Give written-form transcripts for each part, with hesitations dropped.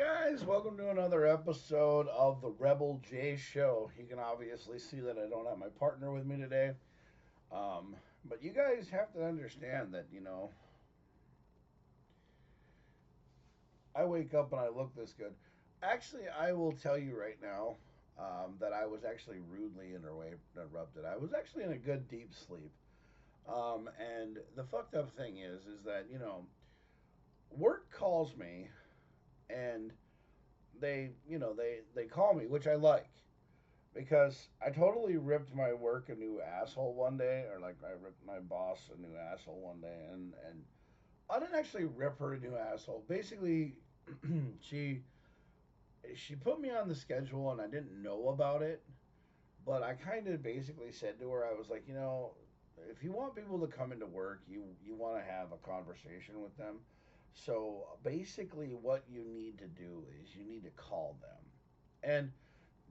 guys, welcome to another episode of the Rebel J Show. You can obviously see that I don't have my partner with me today. But you guys have to understand that, I wake up and I look this good. Actually, I will tell you right now that I was actually rudely interrupted. I was actually in a good deep sleep. And the fucked up thing is that, work calls me and they call me, which I like. Because I totally ripped my work a new asshole one day, or like I ripped my boss a new asshole one day, and I didn't actually rip her a new asshole. Basically, she she put me on the schedule, and I didn't know about it. But I kind of basically said to her, I was like, if you want people to come into work, you want to have a conversation with them. So basically, what you need to do is you need to call them. And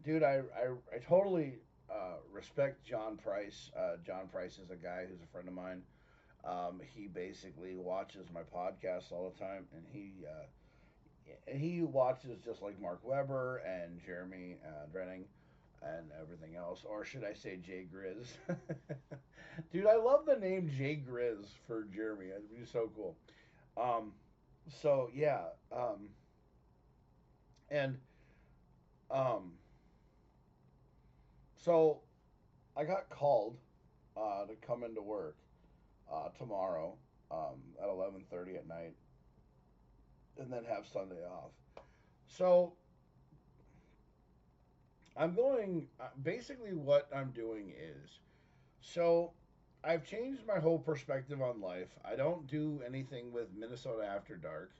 dude, I totally respect John Price. John Price is a guy who's a friend of mine. He basically watches my podcast all the time, and he watches just like Mark Weber and Jeremy Drenning and everything else, or should I say Jay Grizz? Dude, I love the name Jay Grizz for Jeremy. It'd be so cool. Um, so yeah, and um, so I got called to come into work tomorrow at 11:30 at night, and then have Sunday off. So I'm going. Basically, what I'm doing is so I've changed my whole perspective on life. I don't do anything with Minnesota After Dark.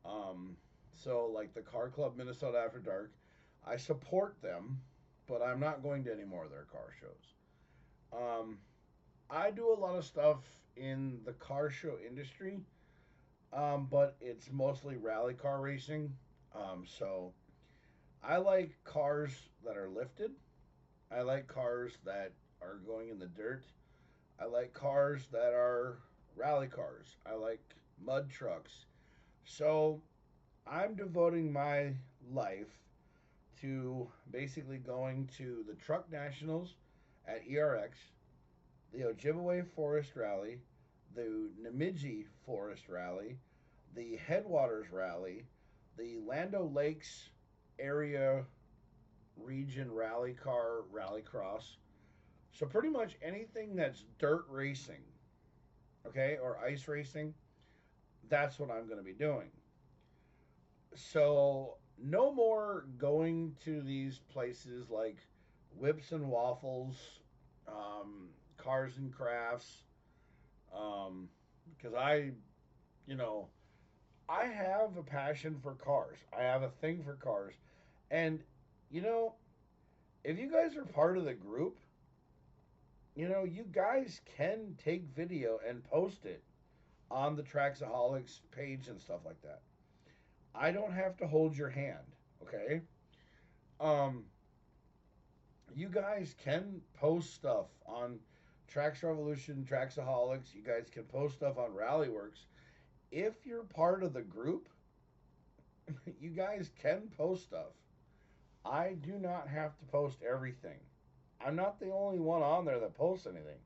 Um, so like the Car Club Minnesota After Dark, I support them, but I'm not going to any more of their car shows. Um, I do a lot of stuff in the car show industry, but it's mostly rally car racing. So I like cars that are lifted. I like cars that are going in the dirt. I like cars that are rally cars. I like mud trucks. So I'm devoting my life to basically going to the Truck Nationals at ERX, the Ojibwe Forest Rally, the Namidji Forest Rally, the Headwaters Rally, the Lando Lakes Area Region Rally Car Rally Cross. So pretty much anything that's dirt racing, okay, or ice racing, that's what I'm going to be doing. So no more going to these places like Whips and Waffles, Cars and Crafts, because you know, I have a passion for cars. I have a thing for cars. And, you know, if you guys are part of the group, you guys can take video and post it on the Traxaholics page and stuff like that. I don't have to hold your hand, okay? Um, you guys can post stuff on Trax Revolution, Traxaholics. You guys can post stuff on Rallyworks. If you're part of the group, you guys can post stuff. I do not have to post everything. I'm not the only one on there that posts anything.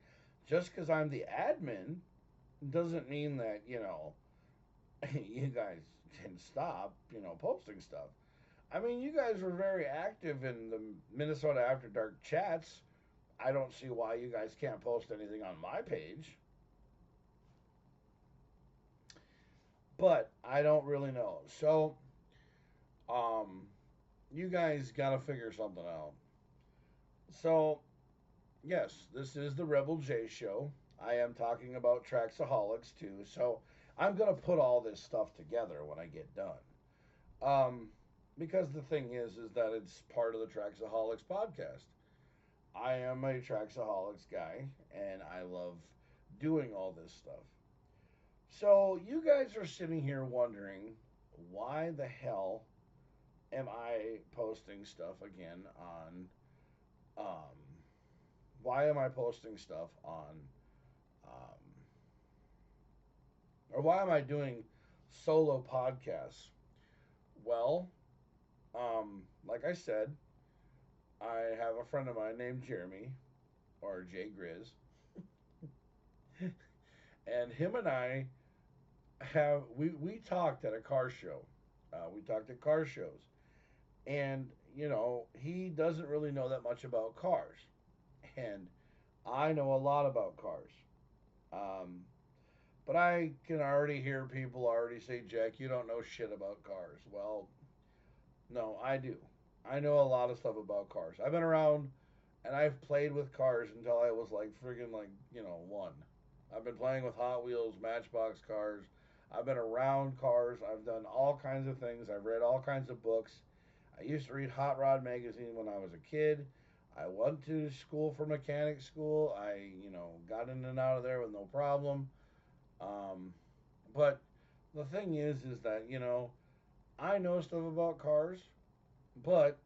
Just because I'm the admin doesn't mean that, you guys can stop, posting stuff. I mean, you guys were very active in the Minnesota After Dark chats. I don't see why you guys can't post anything on my page, but I don't really know. So, um, you guys got to figure something out. So, yes, this is the Rebel J show. I am talking about Traxaholics too. So, I'm going to put all this stuff together when I get done. Um, because the thing is that it's part of the Traxaholics podcast. I am a Traxaholics guy, and I love doing all this stuff. So you guys are sitting here wondering why the hell am I posting stuff again on um, why am I posting stuff on um, or why am I doing solo podcasts? Well, like I said, I have a friend of mine named Jeremy, or Jay Grizz, and him and I we talked at a car show. We talked at car shows, and he doesn't really know that much about cars, and I know a lot about cars. Um, but I can already hear people already say, Jack, you don't know shit about cars. Well, no, I do. I know a lot of stuff about cars. I've been around and I've played with cars until I was like friggin' like, one. I've been playing with Hot Wheels, Matchbox cars. I've been around cars. I've done all kinds of things. I've read all kinds of books. I used to read Hot Rod magazine when I was a kid. I went to school for mechanic school. I got in and out of there with no problem. Um, but the thing is that, I know stuff about cars, but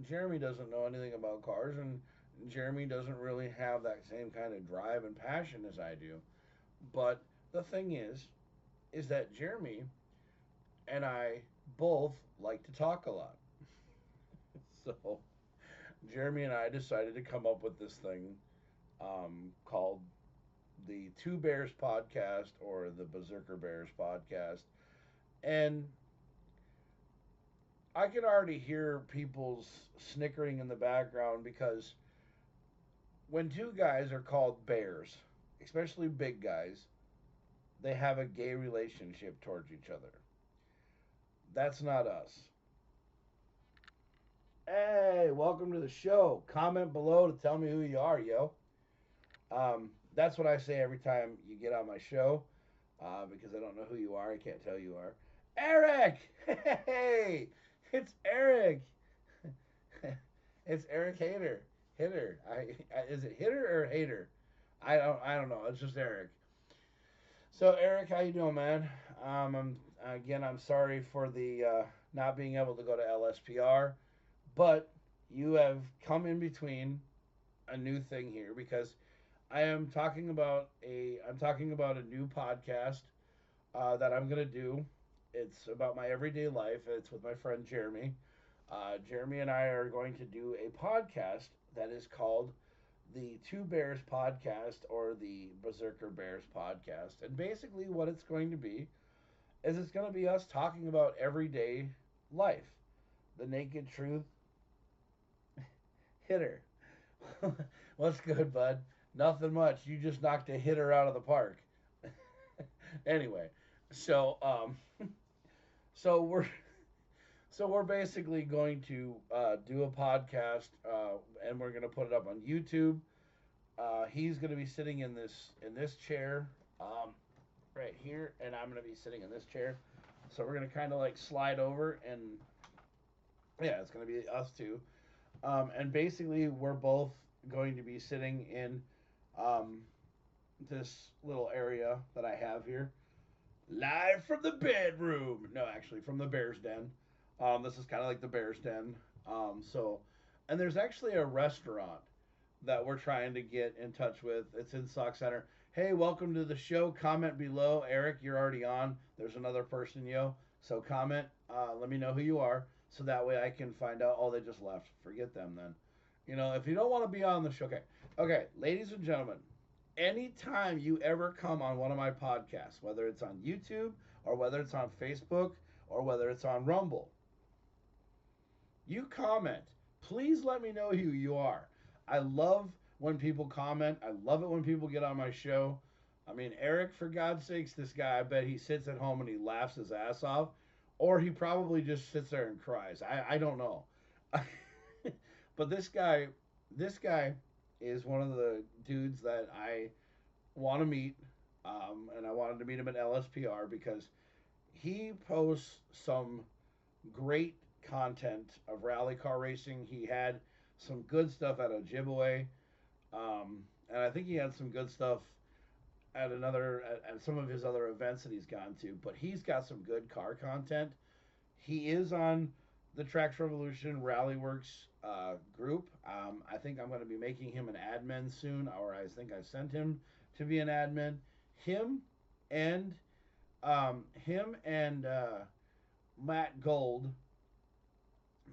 Jeremy doesn't know anything about cars, and Jeremy doesn't really have that same kind of drive and passion as I do. But the thing is that Jeremy and I both like to talk a lot. So Jeremy and I decided to come up with this thing called the Two Bears Podcast or the Berserker Bears Podcast. And I can already hear people's snickering in the background because when two guys are called bears, especially big guys, they have a gay relationship towards each other. That's not us. Hey, welcome to the show. Comment below to tell me who you are, yo. That's what I say every time you get on my show because I don't know who you are. I can't tell you are. Eric! Hey! It's Eric! It's Eric Hater. Hitter. Is it hitter or hater? I don't know. It's just Eric. So Eric, how you doing, man? I'm sorry for the not being able to go to LSPR, but you have come in between a new thing here because I'm talking about a new podcast that I'm gonna do. It's about my everyday life. It's with my friend Jeremy. Jeremy and I are going to do a podcast that is called the Two Bears Podcast or the Berserker Bears Podcast. And basically, what it's going to be is it's going to be us talking about everyday life, the naked truth. Hitter. What's good, bud? Nothing much. You just knocked a hitter out of the park. Anyway, so so we're basically going to do a podcast, and we're going to put it up on YouTube. He's going to be sitting in this chair, um, right here, and I'm going to be sitting in this chair. So we're going to kind of like slide over, and yeah, it's going to be us two. And basically, we're both going to be sitting in um, this little area that I have here, live from the bedroom. No, actually, from the Bears Den. This is kind of like the Bears Den. And there's actually a restaurant that we're trying to get in touch with. It's in Sauk Center. Hey, welcome to the show. Comment below. Eric, you're already on. There's another person, yo. So comment. Let me know who you are, so that way I can find out. Oh, they just left. Forget them then. If you don't want to be on the show, okay. Okay, ladies and gentlemen, anytime you ever come on one of my podcasts, whether it's on YouTube or whether it's on Facebook or whether it's on Rumble, you comment. Please let me know who you are. I love when people comment. I love it when people get on my show. I mean, Eric, for God's sakes, this guy, I bet he sits at home and he laughs his ass off. Or he probably just sits there and cries. I don't know. But this guy is one of the dudes that I want to meet. And I wanted to meet him at LSPR because he posts some great content of rally car racing. He had some good stuff at Ojibwe, and I think he had some good stuff at some of his other events that he's gone to. But he's got some good car content. He is on the Tracks Revolution Rally Works group. I think I'm going to be making him an admin soon, or I think I sent him to be an admin. Him and him and Matt Gold,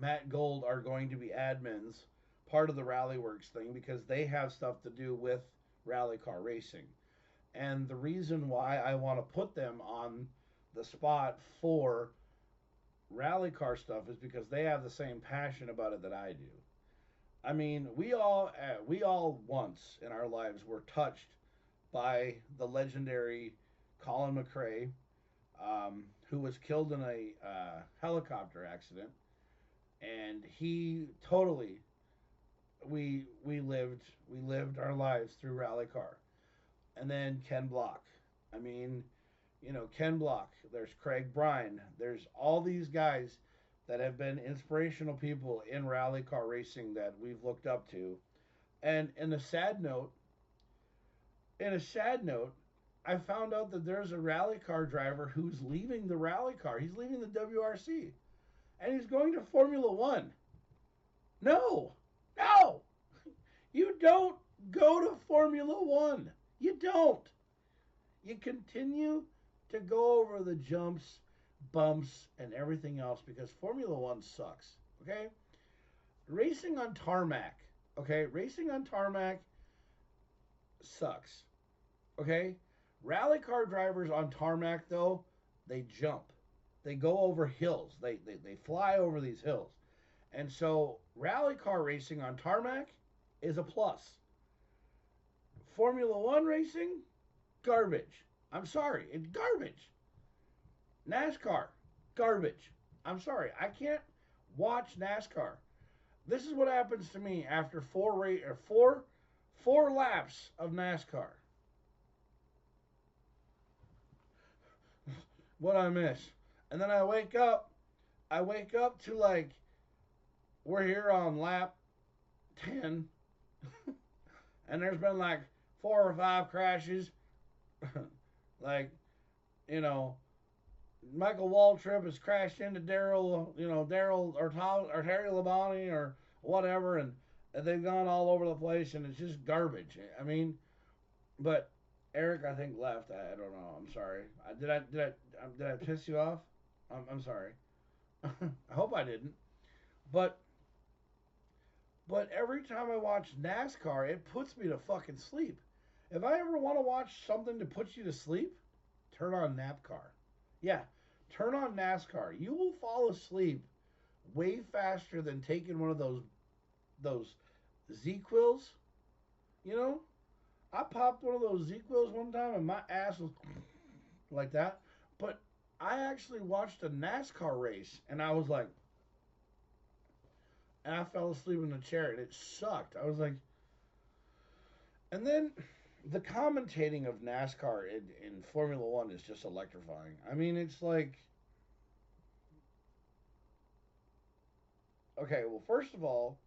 Matt Gold are going to be admins, part of the Rally Works thing, because they have stuff to do with rally car racing. And the reason why I want to put them on the spot for rally car stuff is because they have the same passion about it that I do. I mean, we all once in our lives were touched by the legendary Colin McRae, who was killed in a helicopter accident, and he totally we lived our lives through rally car. And then Ken Block. I mean, Ken Block. There's Craig Bryan. There's all these guys that have been inspirational people in rally car racing that we've looked up to. And in a sad note, I found out that there's a rally car driver who's leaving the rally car. He's leaving the WRC, and he's going to Formula One. No, no, you don't go to Formula One. You don't. You continue to go over the jumps, bumps, and everything else because Formula One sucks. Okay? Racing on tarmac. Okay? Racing on tarmac sucks. Okay? Rally car drivers on tarmac, though, they jump. They go over hills. They fly over these hills. And so, rally car racing on tarmac is a plus. Formula One racing, garbage. I'm sorry, it's garbage. NASCAR, garbage. I'm sorry, I can't watch NASCAR. This is what happens to me after four laps of NASCAR. What I miss, and then I wake up. I wake up to like we're here on lap 10, and there's been like 4 or 5 crashes. Like, you know, Michael Waltrip has crashed into Daryl or Terry Labonte or whatever, and they've gone all over the place, and it's just garbage. I mean, but Eric, I think left. I don't know. I'm sorry. Did I piss you off? I'm sorry. I hope I didn't. But every time I watch NASCAR, it puts me to fucking sleep. If I ever want to watch something to put you to sleep, turn on NAPCAR. Yeah, turn on NASCAR. You will fall asleep way faster than taking one of those Z-Quills. You know, I popped one of those Z-Quills one time and my ass was like that. But I actually watched a NASCAR race and I was like, and I fell asleep in the chair and it sucked. I was like, and then the commentating of NASCAR in Formula One is just electrifying. I mean, it's like, okay, well, first of all,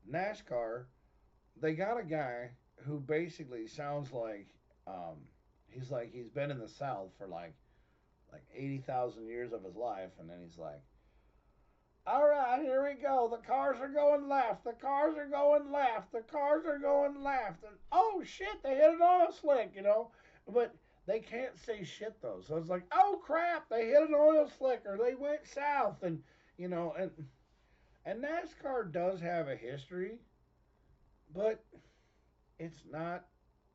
NASCAR, they got a guy who basically sounds like he's been in the South for like 80,000 years of his life, and then he's like, all right, here we go. The cars are going left. The cars are going left. The cars are going left. And oh shit, they hit an oil slick. But they can't say shit though. So it's like, oh crap, they hit an oil slick or they went south, and you know, and NASCAR does have a history, but it's not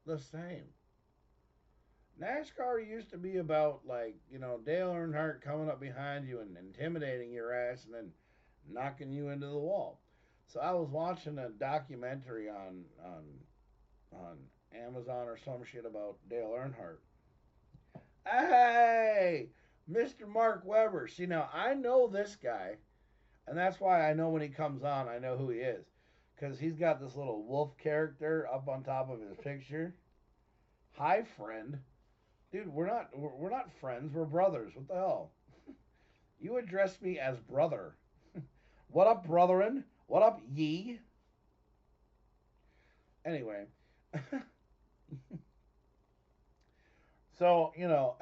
the same. NASCAR used to be about like Dale Earnhardt coming up behind you and intimidating your ass and then knocking you into the wall. So I was watching a documentary on Amazon or some shit about Dale Earnhardt. Hey, Mr. Mark Webber. See now I know this guy, and that's why I know when he comes on, I know who he is, because he's got this little wolf character up on top of his picture. Hi, friend. Dude, we're not friends. We're brothers. What the hell? You address me as brother. What up, brethren? What up, ye? Anyway, so you know,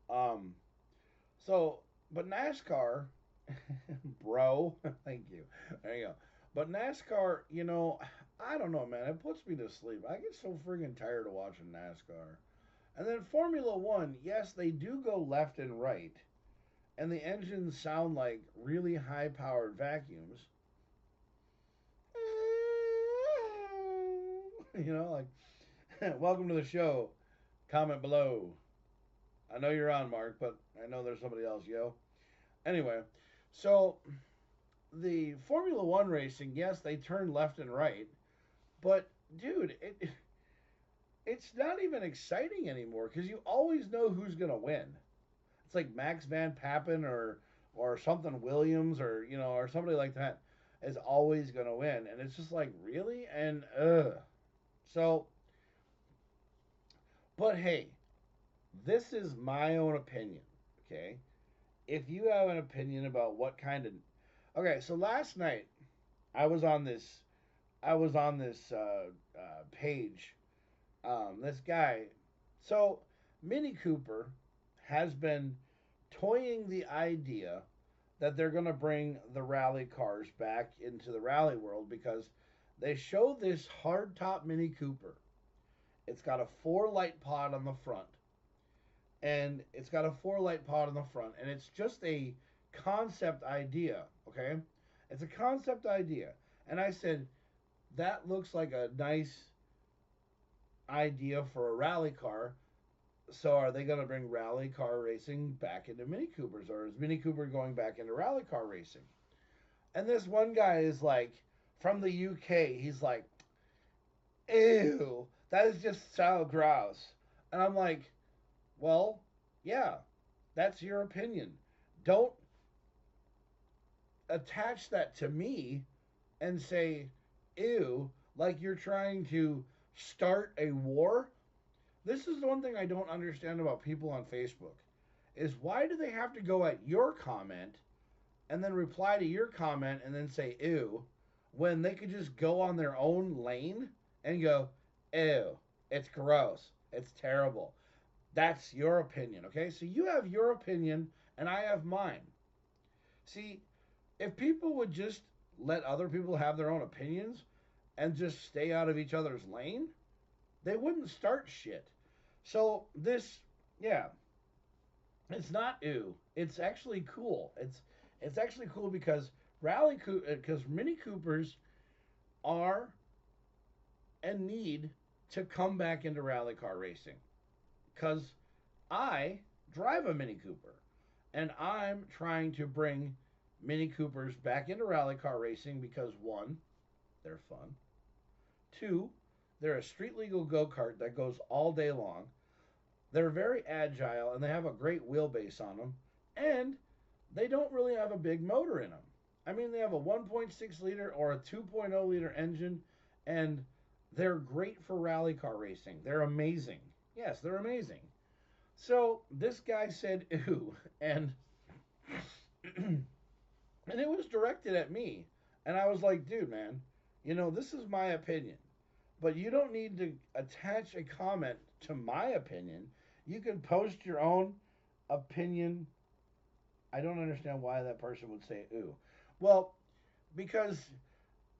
um, so but NASCAR, bro, thank you. There you go. But NASCAR, I don't know, man. It puts me to sleep. I get so friggin' tired of watching NASCAR. And then Formula One, yes, they do go left and right, and the engines sound like really high powered vacuums. Like, welcome to the show. Comment below. I know you're on, Mark, but I know there's somebody else, yo. Anyway, so the Formula One racing, yes, they turn left and right, but dude, it's not even exciting anymore because you always know who's gonna win. It's like Max Van Pappen or something Williams or or somebody like that is always gonna win, and it's just like really and So, but hey, this is my own opinion. Okay, if you have an opinion about what kind of okay, so last night I was on this page. This guy, so Mini Cooper has been toying the idea that they're going to bring the rally cars back into the rally world because they show this hardtop Mini Cooper. It's got a four light pod on the front, and it's just a concept idea. Okay, it's a concept idea, and I said that looks like a nice idea for a rally car. So are they going to bring rally car racing back into Mini Coopers, or is Mini Cooper going back into rally car racing? And this one guy is like from the UK. He's like, "Ew, that is just so gross." And I'm like, "Well, yeah, that's your opinion. Don't attach that to me and say, ew, like you're trying to start a war." This is the one thing I don't understand about people on Facebook is why do they have to go at your comment and then reply to your comment and then say ew when they could just go on their own lane and go ew, it's gross, it's terrible. That's your opinion, okay? So you have your opinion and I have mine. See, if people would just let other people have their own opinions and just stay out of each other's lane, they wouldn't start shit. So this, yeah, it's not ew. It's actually cool. It's actually cool because because Mini Coopers are and need to come back into rally car racing. Because I drive a Mini Cooper, and I'm trying to bring Mini Coopers back into rally car racing because one, they're fun. Two, they're a street legal go kart that goes all day long. They're very agile and they have a great wheelbase on them. And they don't really have a big motor in them. I mean, they have a 1.6 liter or a 2.0 liter engine, and they're great for rally car racing. They're amazing. Yes, they're amazing. So this guy said, "Ooh," and and it was directed at me. And I was like, dude, man, this is my opinion. But you don't need to attach a comment to my opinion. You can post your own opinion. I don't understand why that person would say ooh. Well, because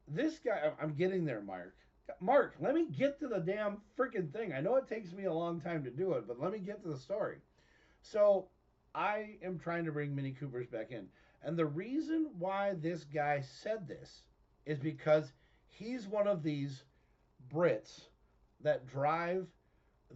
this guy, I'm getting there, Mark. Mark, let me get to the damn freaking thing. I know it takes me a long time to do it, but let me get to the story. So, I am trying to bring Mini Coopers back in. And the reason why this guy said this is because he's one of these Brits that drive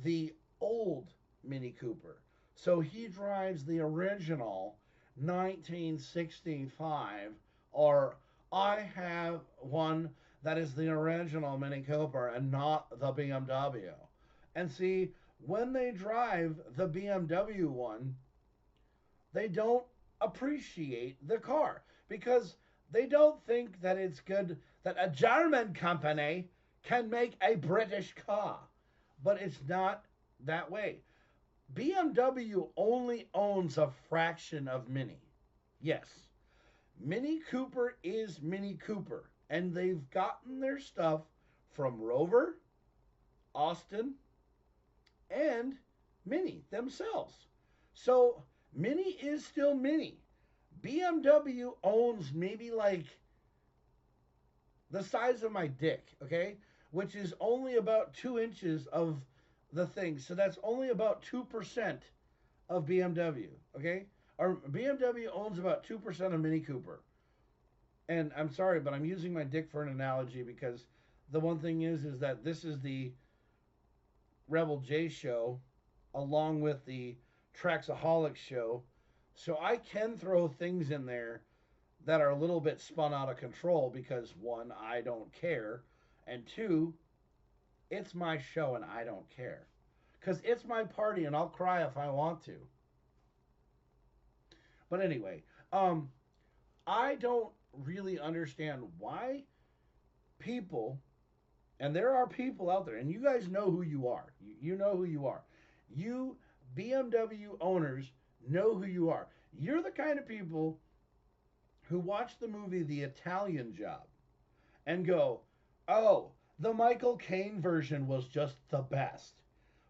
the old Mini Cooper. So he drives the original 1965, or I have one that is the original Mini Cooper and not the BMW. And see, when they drive the BMW one, they don't appreciate the car because they don't think that it's good that a German company can make a British car. But it's not that way. BMW only owns a fraction of Mini. Yes, Mini Cooper is Mini Cooper, and they've gotten their stuff from Rover, Austin, and Mini themselves. So Mini is still Mini. BMW owns maybe like the size of my dick, okay? Which is only about 2 inches of the thing. So that's only about 2% of BMW, okay? or BMW owns about 2% of Mini Cooper. And I'm sorry, but I'm using my dick for an analogy because the one thing is that this is the Rebel J show along with the Traxaholic show. So I can throw things in there that are a little bit spun out of control because one, I don't care, and two, it's my show and I don't care. Because it's my party and I'll cry if I want to. But anyway, um, I don't really understand why people, and there are people out there, and you guys know who you are. You know who you are. You BMW owners know who you are. You're the kind of people who watch the movie The Italian Job and go, oh, the Michael Caine version was just the best.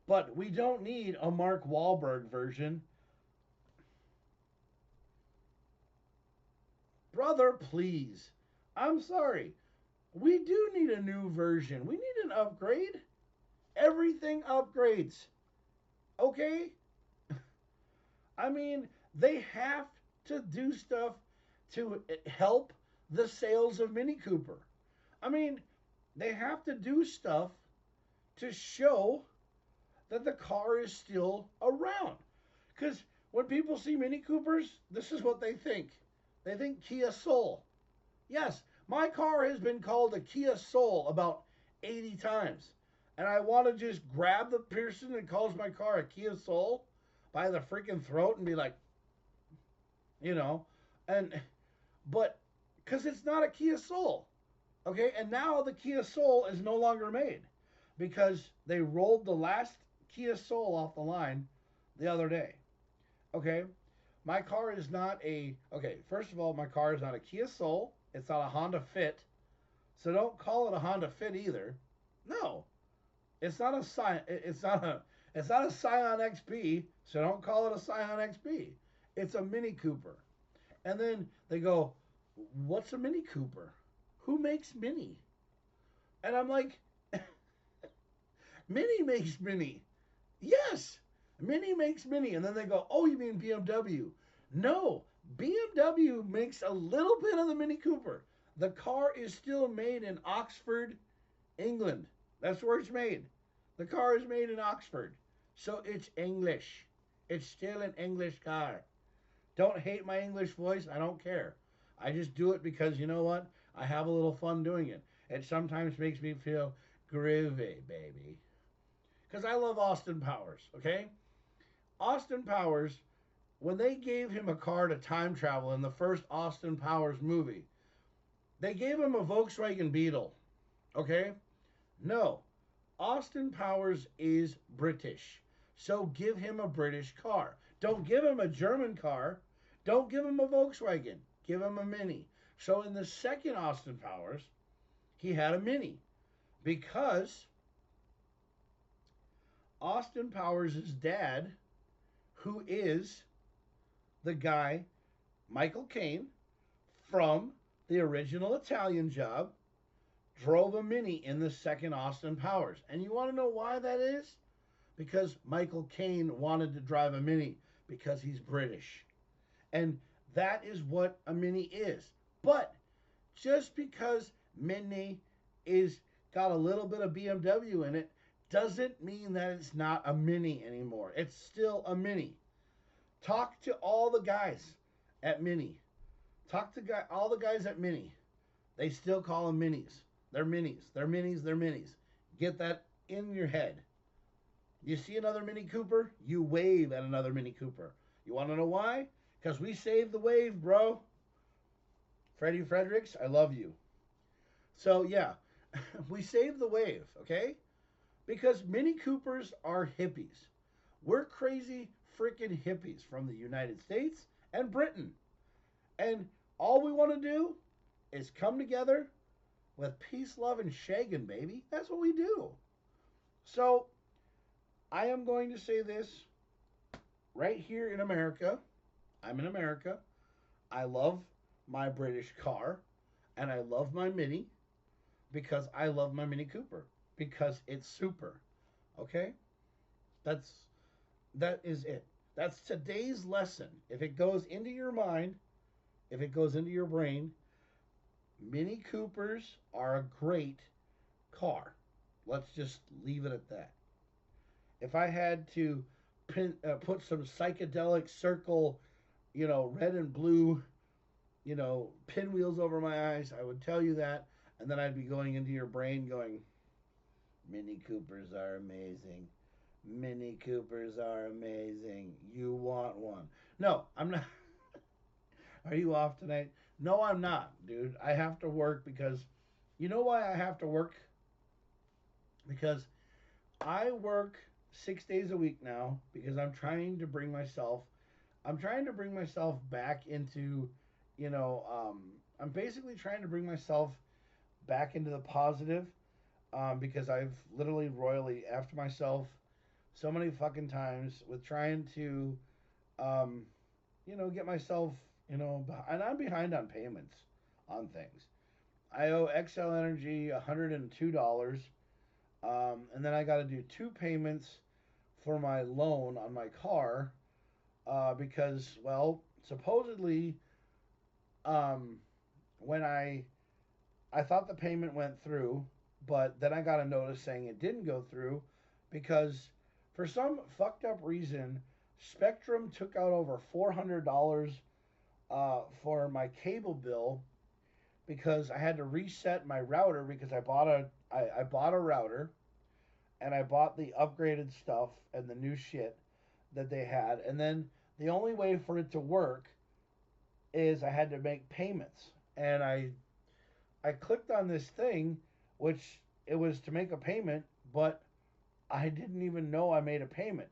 But we don't need a Mark Wahlberg version. Brother, please. I'm sorry. We do need a new version. We need an upgrade. Everything upgrades. Okay? I mean, they have to do stuff to help the sales of Mini Cooper. I mean, they have to do stuff to show that the car is still around. Because when people see Mini Coopers, this is what they think. They think Kia Soul. Yes, my car has been called a Kia Soul about 80 times. And I want to just grab the person that calls my car a Kia Soul by the freaking throat and be like, you know, and but because it's not a Kia Soul, okay? And now the Kia Soul is no longer made because they rolled the last Kia Soul off the line the other day, okay? My car is not a okay. First of all, my car is not a Kia Soul. It's not a Honda Fit, so don't call it a Honda Fit either. No, it's not a Scion. It's not a Scion XP. So don't call it a Scion XP. It's a Mini Cooper. And then they go, "What's a Mini Cooper? Who makes Mini?" And I'm like, "Mini makes Mini." Yes, Mini makes Mini. And then they go, "Oh, you mean BMW?" No, BMW makes a little bit of the Mini Cooper. The car is still made in Oxford, England. That's where it's made. The car is made in Oxford. So it's English. It's still an English car. Don't hate my English voice. I don't care. I just do it because you know what? I have a little fun doing it. It sometimes makes me feel groovy, baby. Because I love Austin Powers, okay? Austin Powers, when they gave him a car to time travel in the first Austin Powers movie, they gave him a Volkswagen Beetle, okay? No, Austin Powers is British. So give him a British car. Don't give him a German car. Don't give him a Volkswagen. Give him a Mini. So in the second Austin Powers, he had a Mini because Austin Powers' dad, who is the guy, Michael Caine, from the original Italian Job, drove a Mini in the second Austin Powers. And you want to know why that is? Because Michael Caine wanted to drive a Mini because he's British. And that is what a Mini is. But just because Mini is got a little bit of BMW in it doesn't mean that it's not a Mini anymore. It's still a Mini. Talk to all the guys at Mini. Talk to all the guys at Mini. They still call them Minis. They're Minis. They're Minis. They're Minis. Get that in your head. You see another Mini Cooper, you wave at another Mini Cooper. You want to know why? Because we saved the wave, bro. Freddie Fredericks, I love you. So, yeah, we saved the wave, okay? Because Mini Coopers are hippies. We're crazy freaking hippies from the United States and Britain. And all we want to do is come together with peace, love, and shagging, baby. That's what we do. So, I am going to say this right here in America. I'm in America. I love my British car and I love my Mini because I love my Mini Cooper because it's super. Okay? That is it. That's today's lesson. If it goes into your mind, if it goes into your brain, Mini Coopers are a great car. Let's just leave it at that. If I had to put some psychedelic circle, red and blue, pinwheels over my eyes, I would tell you that. And then I'd be going into your brain going, Mini Coopers are amazing. Mini Coopers are amazing. You want one. No, I'm not. Are you off tonight? No, I'm not, dude. I have to work because you know why I have to work? Because I work 6 days a week now because I'm trying to bring myself back into, I'm basically trying to bring myself back into the positive because I've literally royally effed myself so many fucking times with trying to, um, get myself, and I'm behind on payments on things. I owe XL Energy $102, and then I got to do two payments for my loan on my car because, well, supposedly, um, when I thought the payment went through, but then I got a notice saying it didn't go through because for some fucked up reason, Spectrum took out over $400 for my cable bill because I had to reset my router because I bought a router and I bought the upgraded stuff and the new shit that they had, and then the only way for it to work is I had to make payments, and I clicked on this thing, which it was to make a payment, but I didn't even know I made a payment.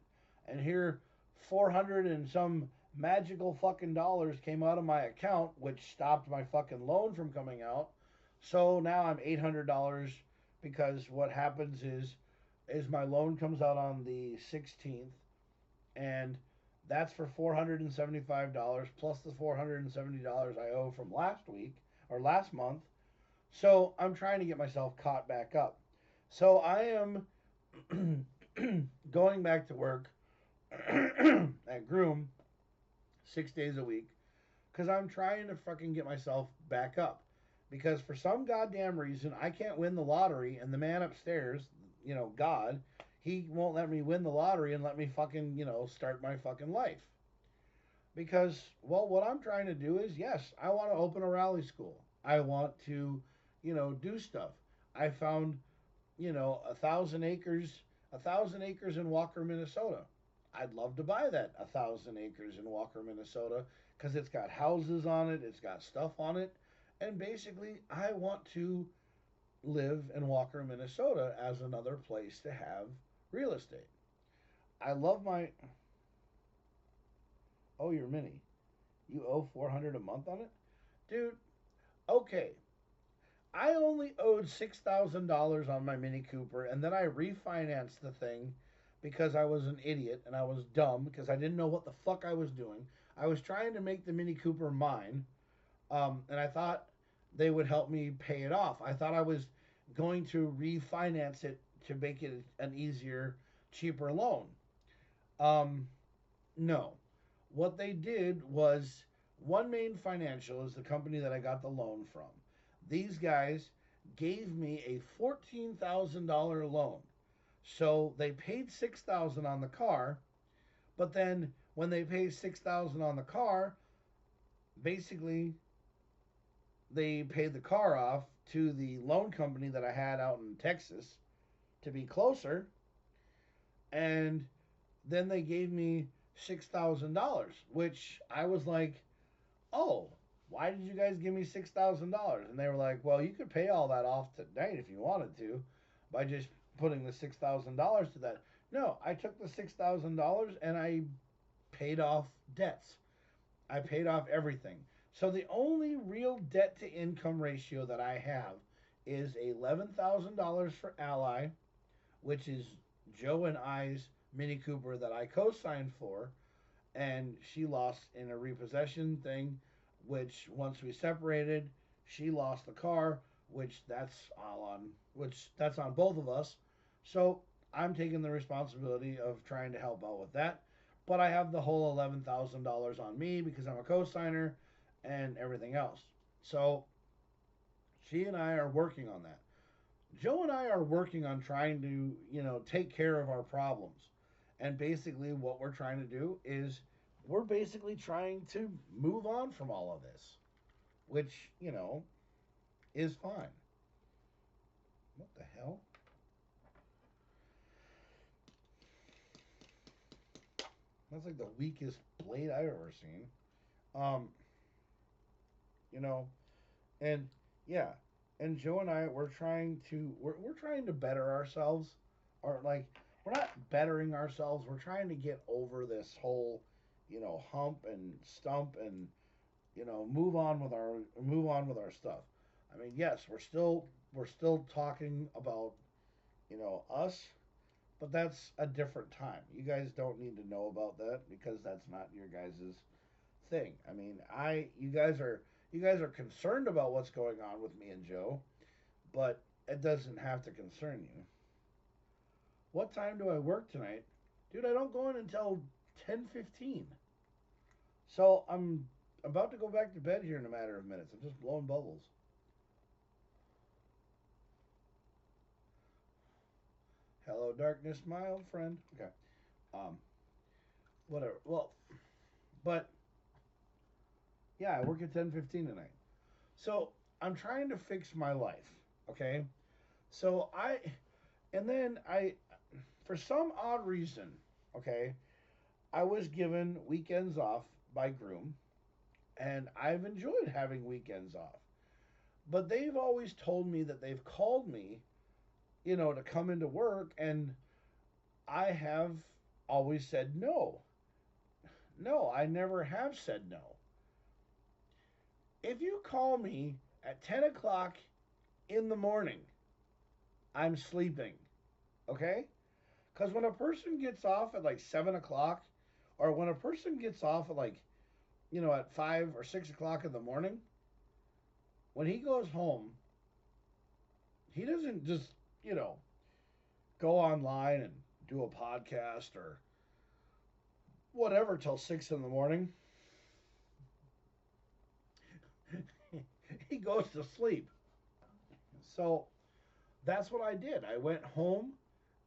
And here, 400 and some magical fucking dollars came out of my account, which stopped my fucking loan from coming out. So now I'm $800 because what happens is my loan comes out on the 16th, and that's for $475 plus the $470 I owe from last week or last month. So I'm trying to get myself caught back up. So I am going back to work at Groom 6 days a week because I'm trying to fucking get myself back up. Because for some goddamn reason, I can't win the lottery, and the man upstairs, God, he won't let me win the lottery and let me fucking, start my fucking life. Because, well, what I'm trying to do is, yes, I want to open a rally school. I want to, do stuff. I found, 1,000 acres, 1,000 acres in Walker, Minnesota. I'd love to buy that 1,000 acres in Walker, Minnesota, because it's got houses on it, it's got stuff on it, and basically, I want to live in Walker, Minnesota as another place to have real estate. I love my. Oh, your mini. You owe 400 a month on it, dude. Okay, I only owed $6,000 on my Mini Cooper, and then I refinanced the thing because I was an idiot and I was dumb because I didn't know what the fuck I was doing. I was trying to make the Mini Cooper mine, and I thought they would help me pay it off. I thought I was going to refinance it to make it an easier, cheaper loan. Um, no. What they did was One Main Financial is the company that I got the loan from. These guys gave me a $14,000 loan. So they paid 6,000 on the car, but then when they paid 6,000 on the car, basically they paid the car off to the loan company that I had out in Texas to be closer, and then they gave me $6,000, which I was like, oh, why did you guys give me $6,000? And they were like, well, you could pay all that off tonight if you wanted to by just putting the $6,000 to that. No, I took the $6,000 and I paid off debts. I paid off everything. So the only real debt to income ratio that I have is $11,000 for Ally, which is Joe and I's Mini Cooper that I co-signed for, and she lost in a repossession thing, which once we separated, she lost the car, which that's on both of us. So I'm taking the responsibility of trying to help out with that. but I have the whole $11,000 on me because I'm a co-signer and everything else. So she and I are working on that. Joe and I are working on trying to, take care of our problems. And basically, what we're trying to do is we're basically trying to move on from all of this, which, is fine. What the hell? That's like the weakest blade I've ever seen. Um, you know, and yeah, and Joe and I we're trying to better ourselves, or like we're not bettering ourselves. We're trying to get over this whole, hump and stump and move on with our stuff. I mean, yes, we're still talking about us, but that's a different time. You guys don't need to know about that because that's not your guys's thing. I mean, I you guys are concerned about what's going on with me and Joe, but it doesn't have to concern you. What time do I work tonight? Dude, I don't go in until 10:15. So I'm about to go back to bed here in a matter of minutes. I'm just blowing bubbles. Hello, darkness, my old friend. Okay. Um, whatever. Well, but yeah, I work at 10:15 tonight. So I'm trying to fix my life. Okay. So and then for some odd reason, okay, I was given weekends off by Groom, and I've enjoyed having weekends off. But they've always told me that they've called me, to come into work, and I have always said no. No, I never have said no. If you call me at 10 o'clock in the morning, I'm sleeping, okay? Because when a person gets off at like 7 o'clock, or when a person gets off at like, at 5 or 6 o'clock in the morning, when he goes home, he doesn't just, you know, go online and do a podcast or whatever till 6 in the morning. He goes to sleep. So that's what I did. I went home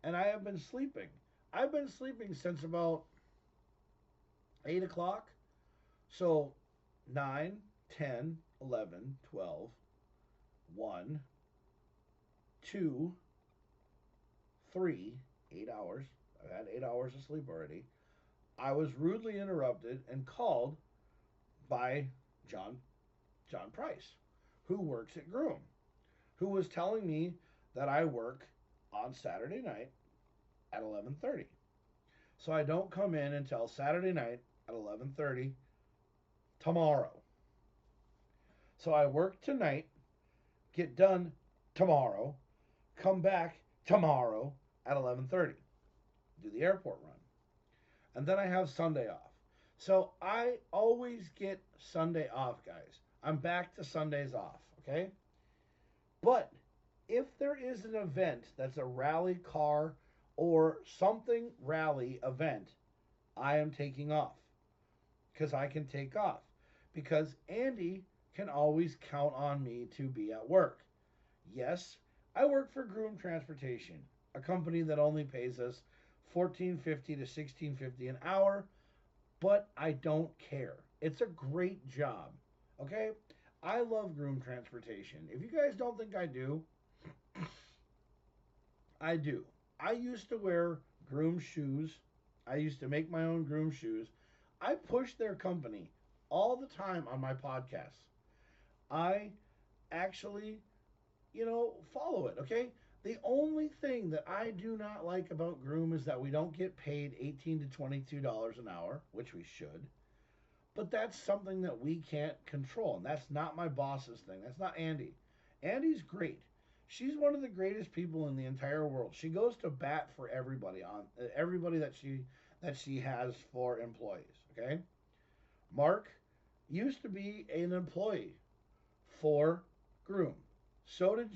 and I have been sleeping. I've been sleeping since about 8 o'clock. So 9, 10, 11, 12, 1, 2, 3, 8 hours. I've had 8 hours of sleep already. I was rudely interrupted and called by John John Price, who works at Groom, who was telling me that I work on Saturday night at 11:30. So I don't come in until Saturday night at 11:30 tomorrow. So I work tonight, get done tomorrow, come back tomorrow at 11:30, do the airport run, and then I have Sunday off. So I always get Sunday off, guys. I'm back to Sundays off, okay? But if there is an event that's a rally car or something rally event, I am taking off because I can take off because Andy can always count on me to be at work. Yes, I work for Groom Transportation, a company that only pays us 14.50 to 16.50 an hour, but I don't care. It's a great job. Okay? I love Groom Transportation. If you guys don't think I do, I do. I used to wear Groom shoes. I used to make my own Groom shoes. I push their company all the time on my podcasts. I actually, follow it, okay? The only thing that I do not like about Groom is that we don't get paid 18 to $22 an hour, which we should. But that's something that we can't control, and that's not my boss's thing. That's not Andy. Andy's great. She's one of the greatest people in the entire world. She goes to bat for everybody on everybody that she has for employees. Okay, Mark used to be an employee for Groom. So did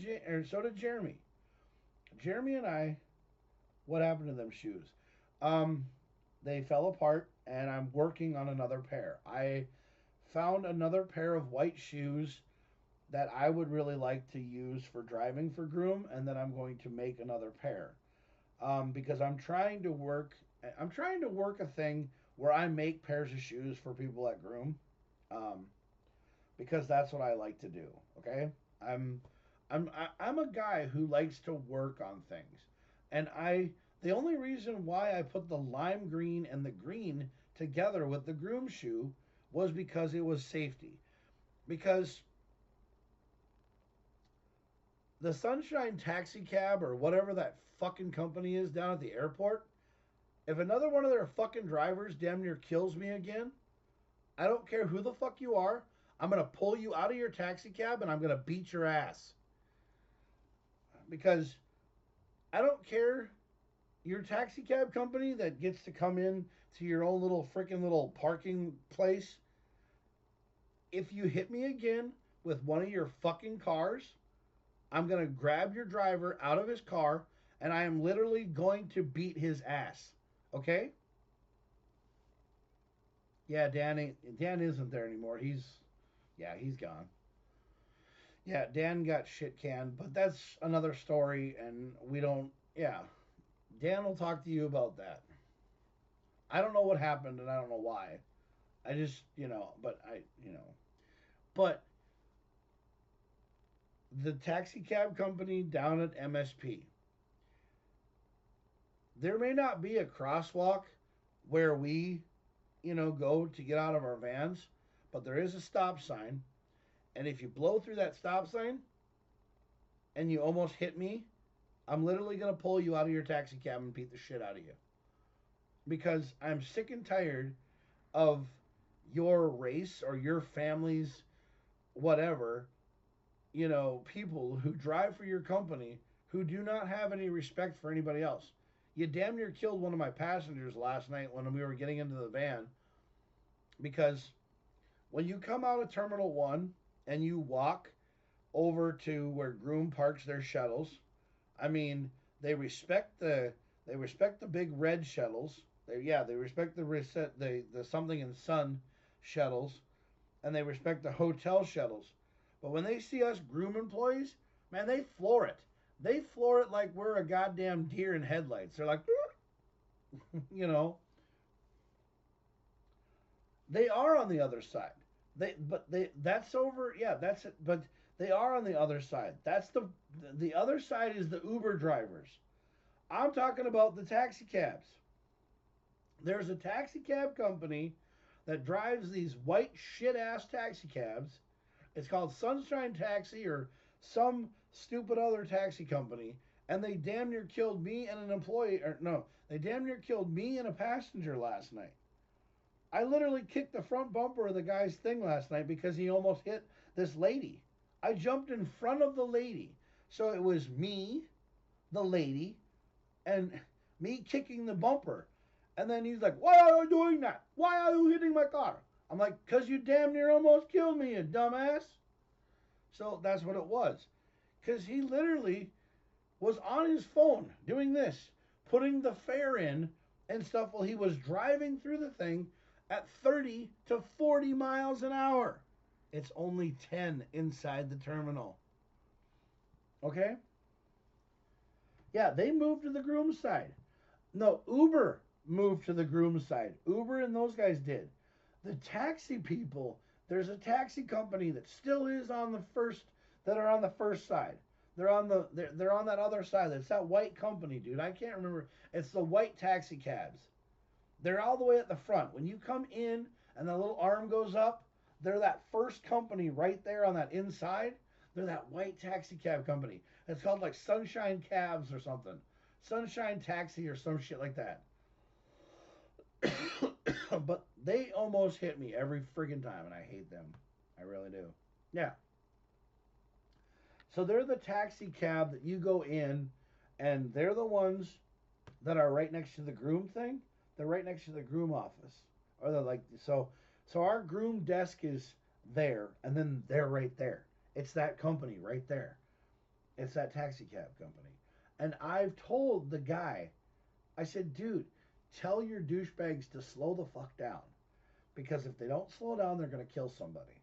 Jeremy. Jeremy and I. What happened to them shoes? Um, they fell apart and I'm working on another pair. I found another pair of white shoes that I would really like to use for driving for Groom, and then I'm going to make another pair because I'm trying to work. I'm trying to work a thing where I make pairs of shoes for people at Groom, um, because that's what I like to do. Okay, I'm I'm a guy who likes to work on things, and the only reason why I put the lime green and the green together with the Groom shoe was because it was safety. Because the Sunshine Taxi Cab or whatever that fucking company is down at the airport, if another one of their fucking drivers damn near kills me again, I don't care who the fuck you are. I'm gonna pull you out of your taxi cab and I'm gonna beat your ass. Because I don't care your taxi cab company that gets to come in to your own little freaking little parking place. If you hit me again with one of your fucking cars, I'm going to grab your driver out of his car and I am literally going to beat his ass. Okay? Yeah, Dan isn't there anymore. He's gone. Yeah, Dan got shit canned, but that's another story and we don't yeah. Dan will talk to you about that. I don't know what happened and I don't know why. I just, but the taxi cab company down at MSP, there may not be a crosswalk where we, go to get out of our vans, but there is a stop sign. And if you blow through that stop sign and you almost hit me, I'm literally going to pull you out of your taxi cab and beat the shit out of you. Because I'm sick and tired of your race or your family's whatever, people who drive for your company who do not have any respect for anybody else. You damn near killed one of my passengers last night when we were getting into the van because when you come out of Terminal 1 and you walk over to where Groom parks their shuttles, I mean, they respect the big red shuttles. They respect the something in sun shuttles and they respect the hotel shuttles. But when they see us Groom employees, man, they floor it. They floor it like we're a goddamn deer in headlights. They're like, you know, they are on the other side. That's over. Yeah, that's it. But they are on the other side. The other side is the Uber drivers. I'm talking about the taxi cabs. There's a taxi cab company that drives these white shit ass taxi cabs. It's called Sunshine Taxi or some stupid other taxi company. And they damn near killed me and an employee. Or no, they damn near killed me and a passenger last night. I literally kicked the front bumper of the guy's thing last night because he almost hit this lady. I jumped in front of the lady. So it was me, the lady, and me kicking the bumper. And then he's like, "Why are you doing that? Why are you hitting my car?" I'm like, "Because you damn near almost killed me, you dumbass." So that's what it was. Because he literally was on his phone doing this, putting the fare in and stuff while he was driving through the thing at 30 to 40 miles an hour. It's only 10 inside the terminal. Okay? Yeah, they moved to the Groom side. No, Uber moved to the Groom side. Uber and those guys did. The taxi people, there's a taxi company that still is on the first, that are on the first side. They're on that other side. It's that white company, dude. I can't remember. It's the white taxi cabs. They're all the way at the front. When you come in and the little arm goes up, they're that first company right there on that inside. They're that white taxi cab company. It's called like Sunshine Cabs or something. Sunshine Taxi or some shit like that. But they almost hit me every freaking time, and I hate them. I really do. Yeah. So they're the taxi cab that you go in, and they're the ones that are right next to the Groom thing. They're right next to the Groom office, or they're like so. So our Groom desk is there, and then they're right there. It's that company right there. It's that taxi cab company. And I've told the guy, I said, dude, tell your douchebags to slow the fuck down. Because if they don't slow down, they're going to kill somebody.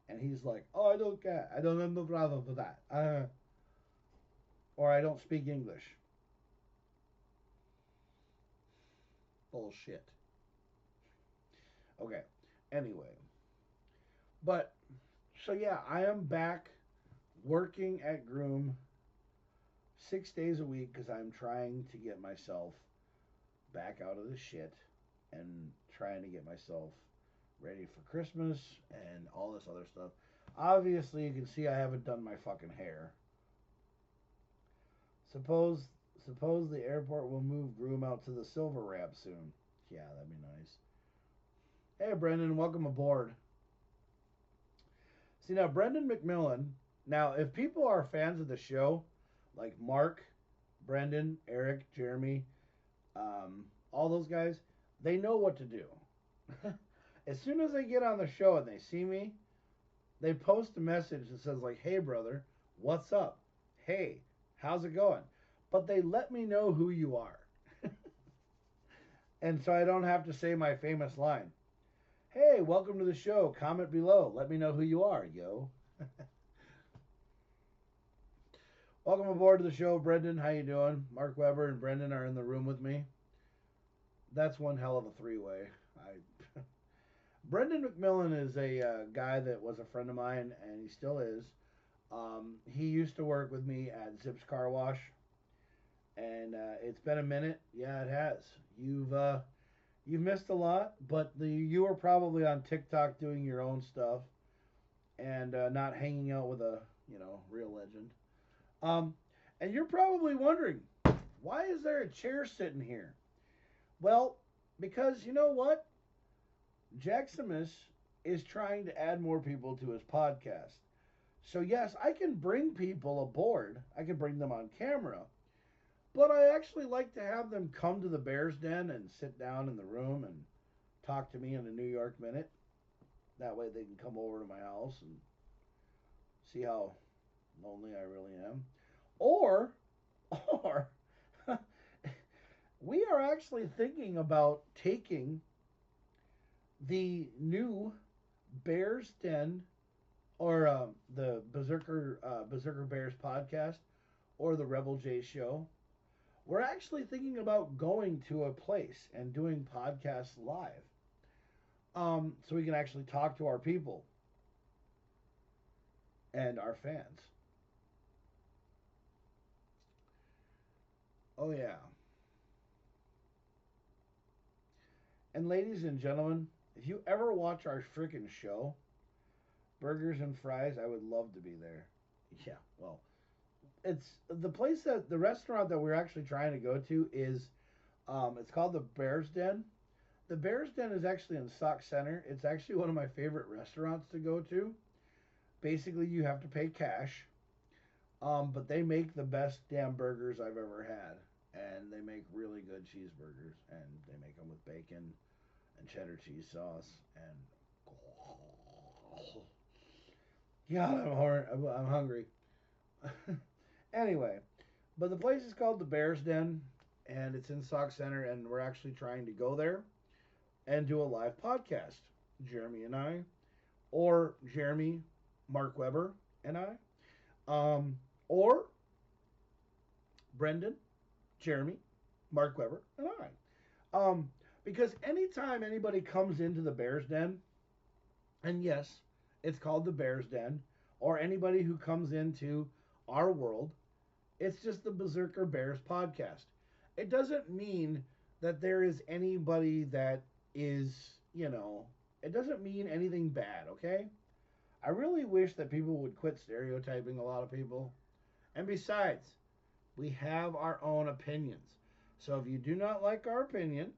And he's like, oh, I don't care. I don't have no problem with that. Or I don't speak English. Bullshit. Okay. Anyway. But, so yeah, I am back working at Groom 6 days a week because I'm trying to get myself back out of the shit and trying to get myself ready for Christmas and all this other stuff. Obviously, you can see I haven't done my fucking hair. Suppose suppose the airport will move Groom out to the silver ramp soon. Yeah, that'd be nice. Hey, Brendan, welcome aboard. See, now, Brendan McMillan, now, if people are fans of the show, like Mark, Brendan, Eric, Jeremy, all those guys, they know what to do. As soon as they get on the show and they see me, they post a message that says, like, hey, brother, what's up? Hey, how's it going? But they let me know who you are. And so I don't have to say my famous line. Hey, welcome to the show. Comment below. Let me know who you are, yo. Welcome aboard to the show, Brendan. How you doing? Mark Weber and Brendan are in the room with me. That's one hell of a three-way. Brendan McMillan is a guy that was a friend of mine, and he still is. He used to work with me at Zips Car Wash, and it's been a minute. Yeah, it has. You've missed a lot, but you were probably on TikTok doing your own stuff and not hanging out with a real legend. Um, and you're probably wondering, why is there a chair sitting here? Well, because you know what? Jaximus is trying to add more people to his podcast. So yes, I can bring people aboard. I can bring them on camera. But I actually like to have them come to the Bears Den and sit down in the room and talk to me in a New York minute. That way they can come over to my house and see how lonely I really am. Or we are actually thinking about taking the new Bears Den or the Berserker Bears podcast or the Rebel J show. We're actually thinking about going to a place and doing podcasts live, so we can actually talk to our people and our fans. Oh yeah. And ladies and gentlemen, if you ever watch our freaking show, Burgers and Fries, I would love to be there. Yeah, well, it's the place that the restaurant that we're actually trying to go to is it's called the Bears Den. The Bears Den is actually in Sauk Center. It's actually one of my favorite restaurants to go to. Basically, you have to pay cash, but they make the best damn burgers I've ever had, and they make really good cheeseburgers, and they make them with bacon and cheddar cheese sauce, and God, I'm hungry. Anyway, but the place is called the Bears Den, and it's in Sauk Center, and we're actually trying to go there and do a live podcast. Jeremy and I, or Jeremy, Mark Weber, and I, or Brendan, Jeremy, Mark Weber, and I. Because anytime anybody comes into the Bears Den, and yes, it's called the Bears Den, or anybody who comes into our world, it's just the Berserker Bears podcast. It doesn't mean that there is anybody that is, it doesn't mean anything bad, okay? I really wish that people would quit stereotyping a lot of people. And besides, we have our own opinions. So if you do not like our opinion,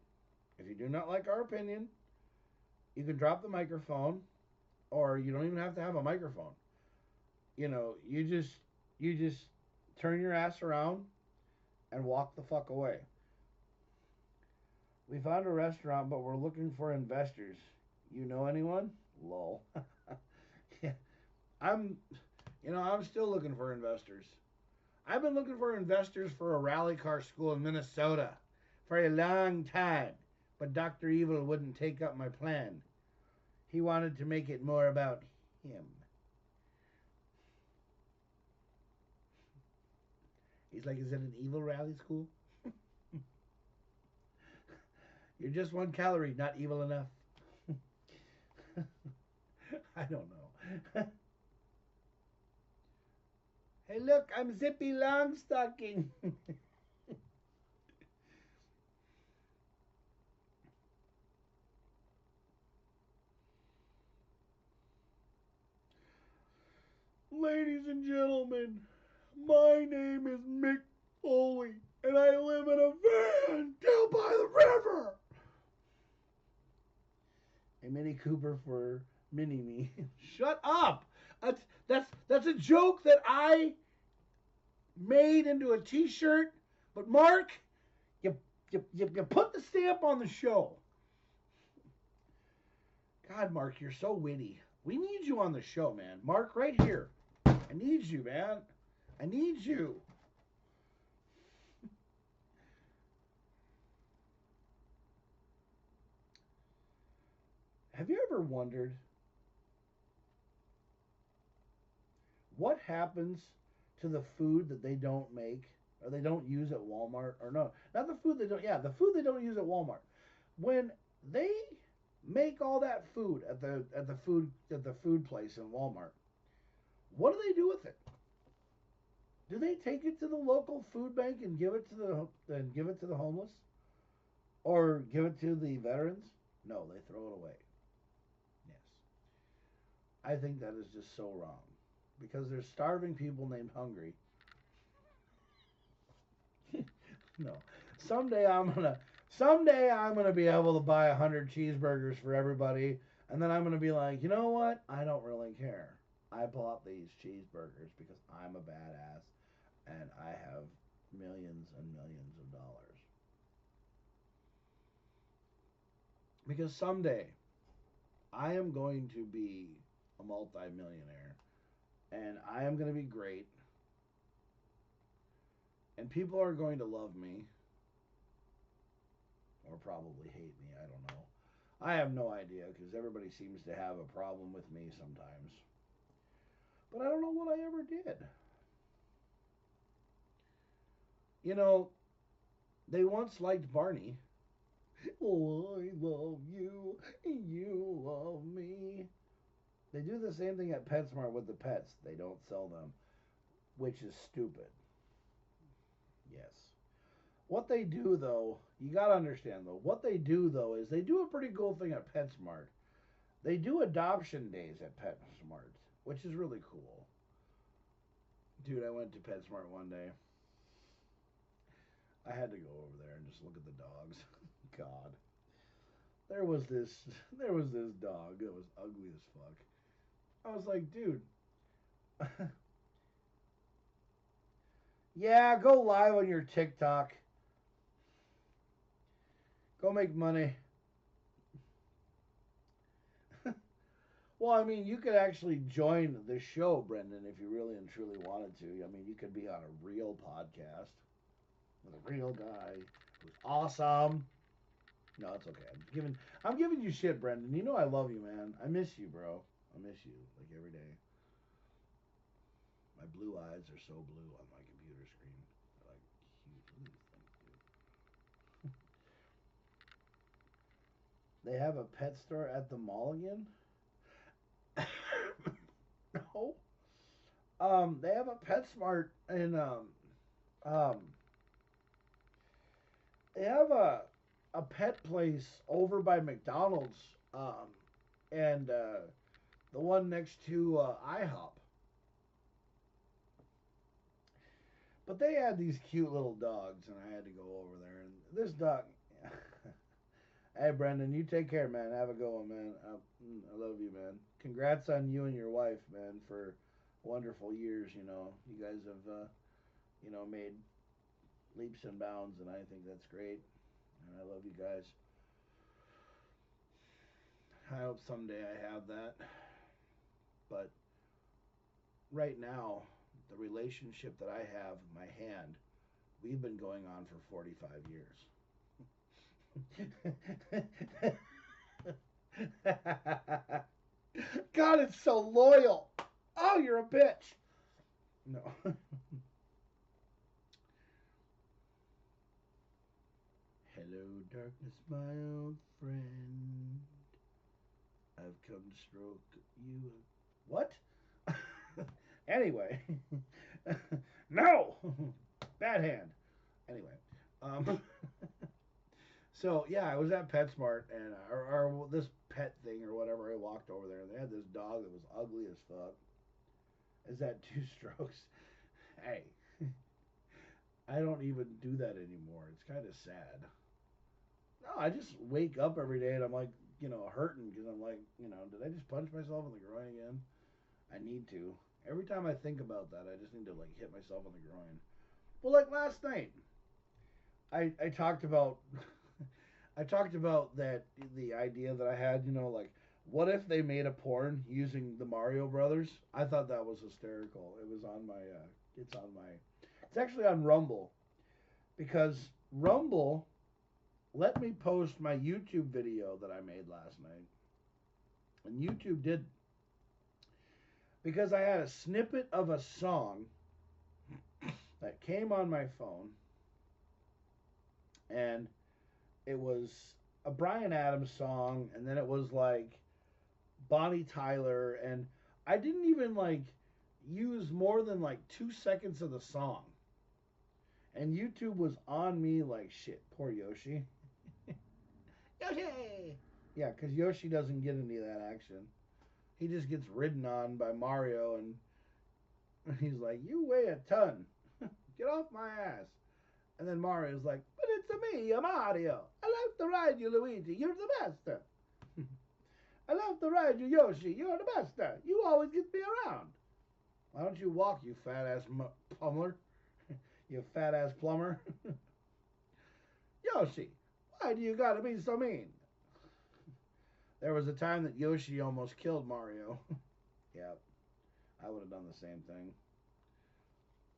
you can drop the microphone, or you don't even have to have a microphone. You just turn your ass around and walk the fuck away. We found a restaurant, but we're looking for investors. You know anyone? Lol. Yeah, I'm, I'm still looking for investors. I've been looking for investors for a rally car school in Minnesota for a long time, but Dr. Evil wouldn't take up my plan. He wanted to make it more about him. He's like, is it an evil rally school? You're just 1 calorie, not evil enough. I don't know. Hey, look, I'm Zippy Longstocking. Ladies and gentlemen, my name is Mick Foley, and I live in a van down by the river. A Mini Cooper for Mini Me. Shut up! That's a joke that I made into a T-shirt. But Mark, you put the stamp on the show. God, Mark, you're so witty. We need you on the show, man. Mark, right here. I need you, man. I need you. Have you ever wondered what happens to the food that they don't make or they don't use at Walmart? Or no, not the food they don't. Yeah, the food they don't use at Walmart. When they make all that food at the food place in Walmart, what do they do with it? Do they take it to the local food bank and give it to the homeless, or give it to the veterans? No, they throw it away. Yes, I think that is just so wrong because there's starving people named Hungry. No, someday I'm gonna someday I'm gonna be able to buy 100 cheeseburgers for everybody, and then I'm gonna be like, you know what? I don't really care. I bought these cheeseburgers because I'm a badass and I have millions and millions of dollars. Because someday I am going to be a multimillionaire and I am going to be great and people are going to love me or probably hate me. I don't know. I have no idea because everybody seems to have a problem with me sometimes. But I don't know what I ever did. You know, they once liked Barney. Oh, I love you, and you love me. They do the same thing at PetSmart with the pets. They don't sell them, which is stupid. Yes. What they do though, you gotta understand though, what they do though is they do a pretty cool thing at PetSmart. They do adoption days at PetSmart, which is really cool. Dude, I went to PetSmart one day. I had to go over there and just look at the dogs. God. There was this there was this dog that was ugly as fuck. I was like, dude, yeah, go live on your TikTok. Go make money. Well, I mean, you could actually join the show, Brendan, if you really and truly wanted to. I mean, you could be on a real podcast with a real guy who's awesome. No, it's okay. I'm giving you shit, Brendan. You know I love you, man. I miss you, bro. I miss you like every day. My blue eyes are so blue on my computer screen. They're like huge. Look at these things, dude. They have a pet store at the mall again? No. They have a PetSmart in um, they have a pet place over by McDonald's, and the one next to IHOP. But they had these cute little dogs, and I had to go over there. And this dog, hey Brendan, you take care, man. Have a good one, man. I love you, man. Congrats on you and your wife, man, for wonderful years. You know, you guys have made leaps and bounds, and I think that's great. And I love you guys. I hope someday I have that. But right now, the relationship that I have with my hand, we've been going on for 45 years. God, it's so loyal. Oh, you're a bitch. No. Hello, darkness, my old friend. I've come to stroke you. What? Anyway. No! Bad hand. Anyway. Um, so, yeah, I was at PetSmart and or this pet thing or whatever. I walked over there and they had this dog that was ugly as fuck. Is that two strokes? Hey, I don't even do that anymore. It's kind of sad. No, I just wake up every day and I'm like, hurting because I'm like, did I just punch myself in the groin again? I need to. Every time I think about that, I just need to like hit myself in the groin. Well, like last night, I talked about I talked about that the idea that I had, like what if they made a porn using the Mario Brothers? I thought that was hysterical. It was on my it's actually on Rumble because Rumble let me post my YouTube video that I made last night. And YouTube did because I had a snippet of a song that came on my phone and it was a Bryan Adams song and then it was like Bonnie Tyler and I didn't even like use more than like 2 seconds of the song. And YouTube was on me like shit. Poor Yoshi. Yoshi! Yeah, because Yoshi doesn't get any of that action. He just gets ridden on by Mario and he's like, "You weigh a ton. Get off my ass." And then Mario's like, "But it's a me, a Mario. I love to ride you, Luigi. You're the best. I love to ride you, Yoshi. You're the best. You always get me around. Why don't you walk, you fat ass plumber? You fat ass plumber." Yoshi, why do you gotta be so mean? There was a time that Yoshi almost killed Mario. Yeah, I would have done the same thing.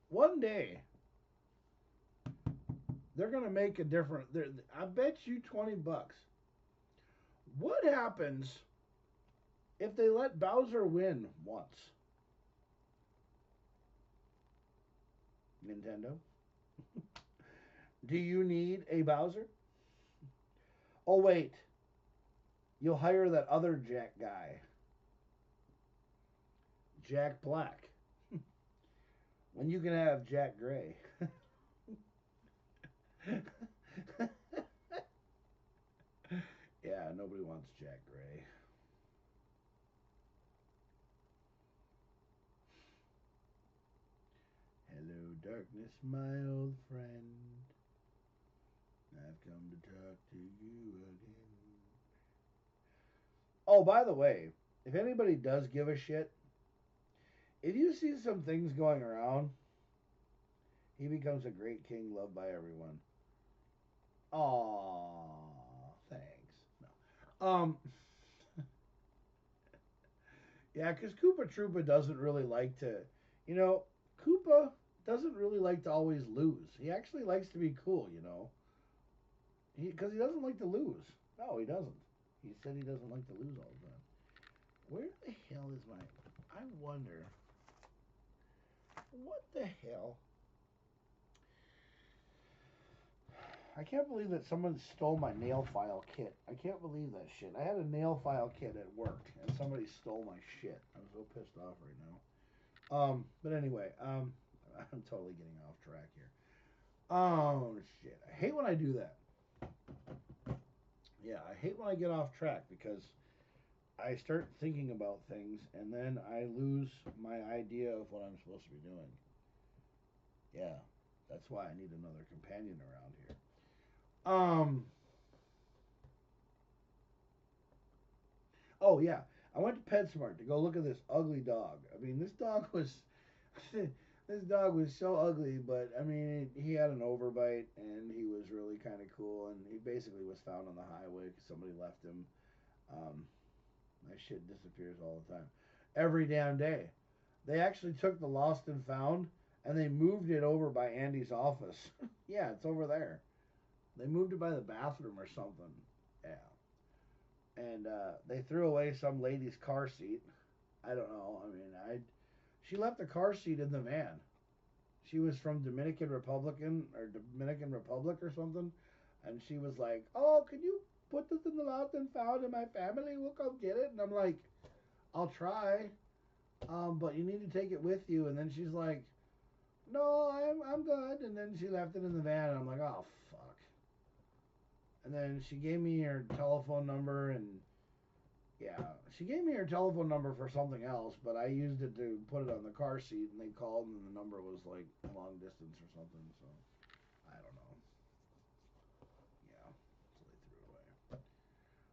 One day, they're gonna make a different. I bet you $20. What happens if they let Bowser win once? Nintendo, do you need a Bowser? Oh wait, you'll hire that other Jack guy, Jack Black, when you can have Jack Gray. Yeah, nobody wants Jack Gray. Hello, darkness, my old friend. I've come to talk to you again. Oh, by the way, if anybody does give a shit, if you see some things going around, he becomes a great king loved by everyone. Aw, thanks. No. Yeah, because Koopa Troopa doesn't really like to, you know, Koopa doesn't really like to always lose. He actually likes to be cool, because he doesn't like to lose. No, he doesn't. He said he doesn't like to lose all the time. Where the hell is my? I wonder. What the hell? I can't believe that someone stole my nail file kit. I can't believe that shit. I had a nail file kit at work, and somebody stole my shit. I'm so pissed off right now. But anyway, I'm totally getting off track here. Oh shit! I hate when I do that. Yeah, I hate when I get off track because I start thinking about things and then I lose my idea of what I'm supposed to be doing. Yeah, that's why I need another companion around here. Um. Oh yeah, I went to PetSmart to go look at this ugly dog. I mean, this dog was, this dog was so ugly, but I mean, he had an overbite and he was really kind of cool. And he basically was found on the highway because somebody left him. Um, my shit disappears all the time, every damn day. They actually took the lost and found and they moved it over by Andy's office. Yeah, it's over there. They moved it by the bathroom or something. Yeah. And they threw away some lady's car seat. I don't know. I mean, she left the car seat in the van. She was from Dominican Republic or something, and she was like, "Oh, can you put this in the lost and found, and my family will come get it?" And I'm like, "I'll try, but you need to take it with you." And then she's like, "No, I'm good." And then she left it in the van, and I'm like, "Oh fuck." And then she gave me her telephone number, and yeah, she gave me her telephone number for something else, but I used it to put it on the car seat, and they called, and the number was like long distance or something. So I don't know. Yeah, so they threw it away.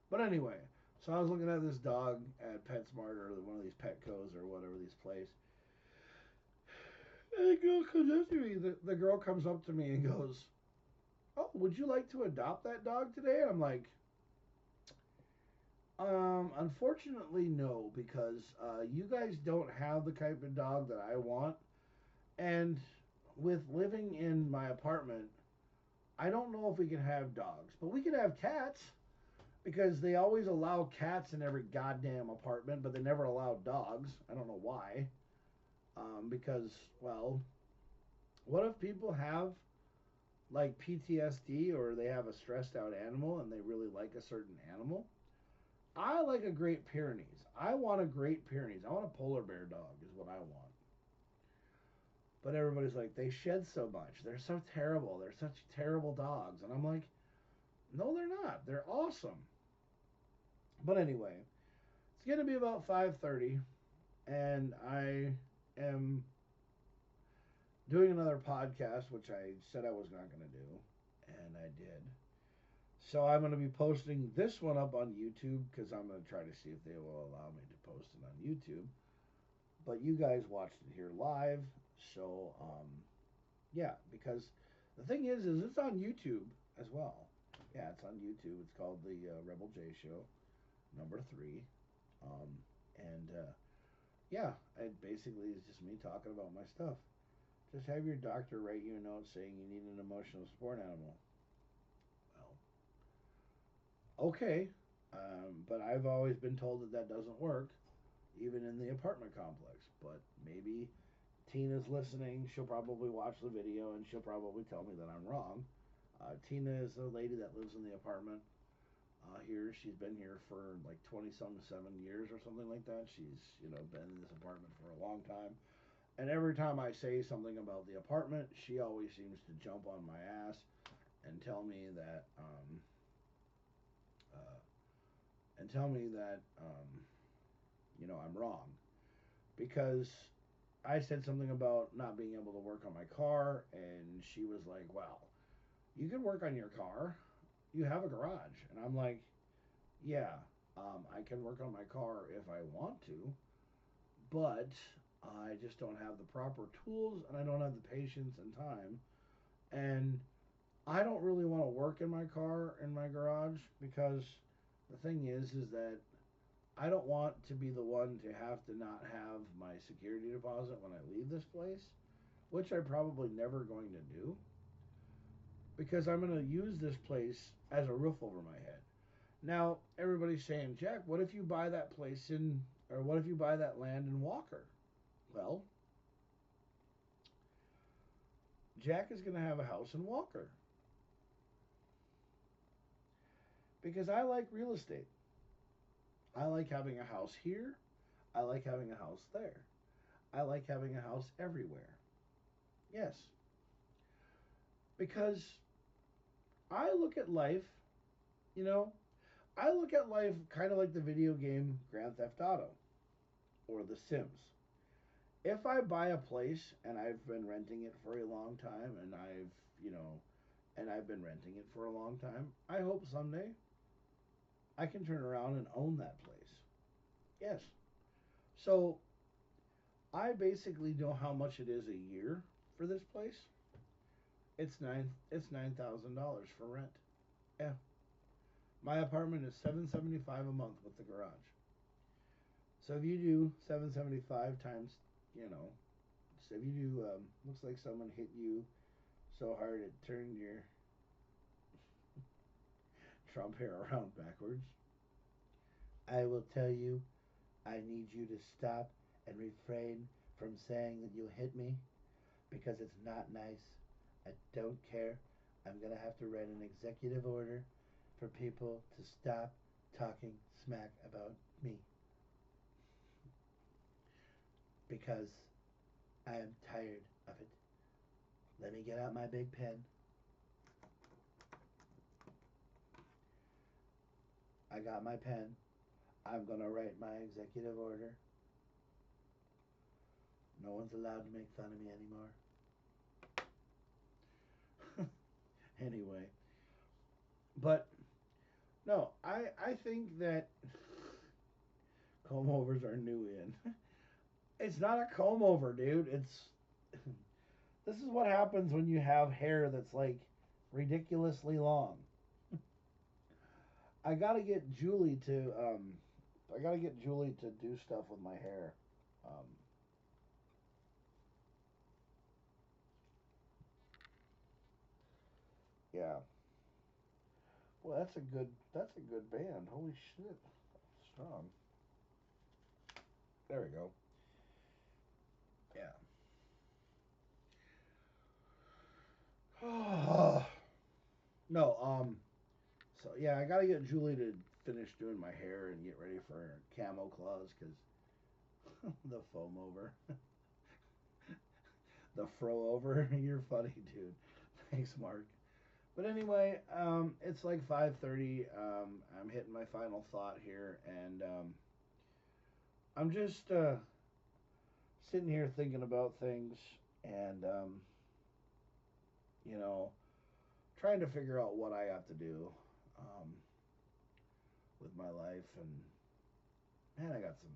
But anyway, so I was looking at this dog at PetSmart or one of these Petcos or whatever these place. And the girl comes up to me. The girl comes up to me and goes, "Oh, would you like to adopt that dog today?" And I'm like, unfortunately, no, because you guys don't have the type of dog that I want. And with living in my apartment, I don't know if we can have dogs, but we can have cats because they always allow cats in every goddamn apartment, but they never allow dogs. I don't know why. Because, well, what if people have like PTSD or they have a stressed out animal and they really like a certain animal? I like a Great Pyrenees. I want a Great Pyrenees. I want a polar bear dog, is what I want. But everybody's like, they shed so much. They're so terrible. They're such terrible dogs. And I'm like, no, they're not. They're awesome. But anyway, it's going to be about 5:30, and I am doing another podcast, which I said I was not going to do, and I did. So I'm going to be posting this one up on YouTube because I'm going to try to see if they will allow me to post it on YouTube. But you guys watched it here live, so yeah, because the thing is it's on YouTube as well. Yeah, it's on YouTube. It's called the Rebel J Show, number 3, um, and yeah, it basically is just me talking about my stuff. Just have your doctor write you a note saying you need an emotional support animal. Well, okay, but I've always been told that that doesn't work, even in the apartment complex. But maybe Tina's listening. She'll probably watch the video and she'll probably tell me that I'm wrong. Tina is a lady that lives in the apartment here. She's been here for like 20 some 7 years or something like that. She's, been in this apartment for a long time. And every time I say something about the apartment, she always seems to jump on my ass and tell me that, uh, I'm wrong because I said something about not being able to work on my car, and she was like, "Well, you can work on your car. You have a garage." And I'm like, "Yeah, I can work on my car if I want to, but I just don't have the proper tools, and I don't have the patience and time, and I don't really want to work in my car in my garage because the thing is that I don't want to be the one to have to not have my security deposit when I leave this place, which I'm probably never going to do because I'm going to use this place as a roof over my head. Now, everybody's saying, "Jack, what if you buy that place in, or what if you buy that land in Walker?" Well, Jack is going to have a house in Walker because I like real estate. I like having a house here. I like having a house there. I like having a house everywhere. Yes, because I look at life, you know, I look at life kind of like the video game Grand Theft Auto or The Sims. If I buy a place and I've been renting it for a long time and I've been renting it for a long time, I hope someday I can turn around and own that place. Yes. So I basically know how much it is a year for this place. It's $9,000 for rent. Yeah. My apartment is $775 a month with the garage. So if you do 775 times, you know, so if you do, looks like someone hit you so hard it turned your Trump hair around backwards. I will tell you, I need you to stop and refrain from saying that you'll hit me because it's not nice. I don't care. I'm going to have to write an executive order for people to stop talking smack about me because I am tired of it. Let me get out my big pen. I got my pen. I'm going to write my executive order. No one's allowed to make fun of me anymore. Anyway, but no, I think that comb overs are new in. It's not a comb over, dude. It's this is what happens when you have hair that's like ridiculously long. I gotta get Julie to do stuff with my hair. Um, yeah. Well, that's a good band. Holy shit, strong. There we go. Yeah. No. So yeah, I gotta get Julie to finish doing my hair and get ready for camo claws because the foam over, the fro over. You're funny, dude. Thanks, Mark. But anyway, it's like 5:30. I'm hitting my final thought here, and I'm just sitting here thinking about things, and you know, trying to figure out what I have to do um, with my life. And man, I got some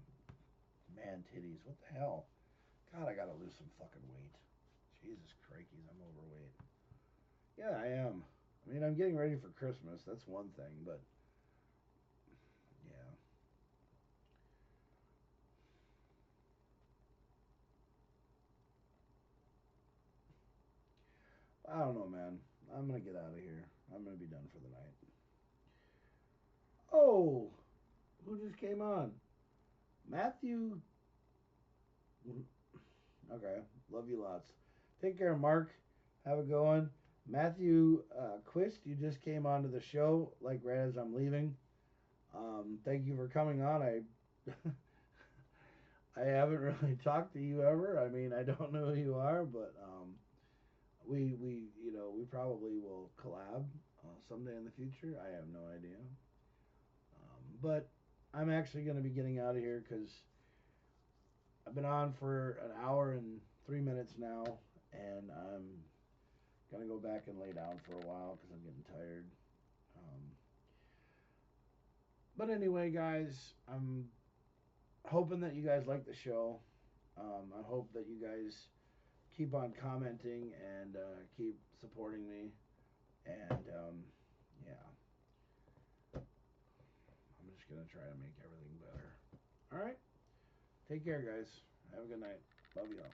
man titties. What the hell? God, I gotta lose some fucking weight. Jesus Christies, I'm overweight. Yeah, I am. I mean, I'm getting ready for Christmas. That's one thing, but yeah. I don't know, man. I'm gonna get out of here. I'm gonna be done for the night. Oh, who just came on? Matthew. Okay, love you lots. Take care, Mark. Have a good one. Matthew Quist, you just came onto the show like right as I'm leaving. Thank you for coming on. I haven't really talked to you ever. I mean, I don't know who you are, but we probably will collab someday in the future. I have no idea. But I'm actually going to be getting out of here because I've been on for an hour and 3 minutes now, and I'm gonna go back and lay down for a while because I'm getting tired. Um, but anyway, guys, I'm hoping that you guys like the show. I hope that you guys keep on commenting and keep supporting me. And yeah, I'm just gonna try to make everything better. All right, take care, guys. Have a good night. Love y'all.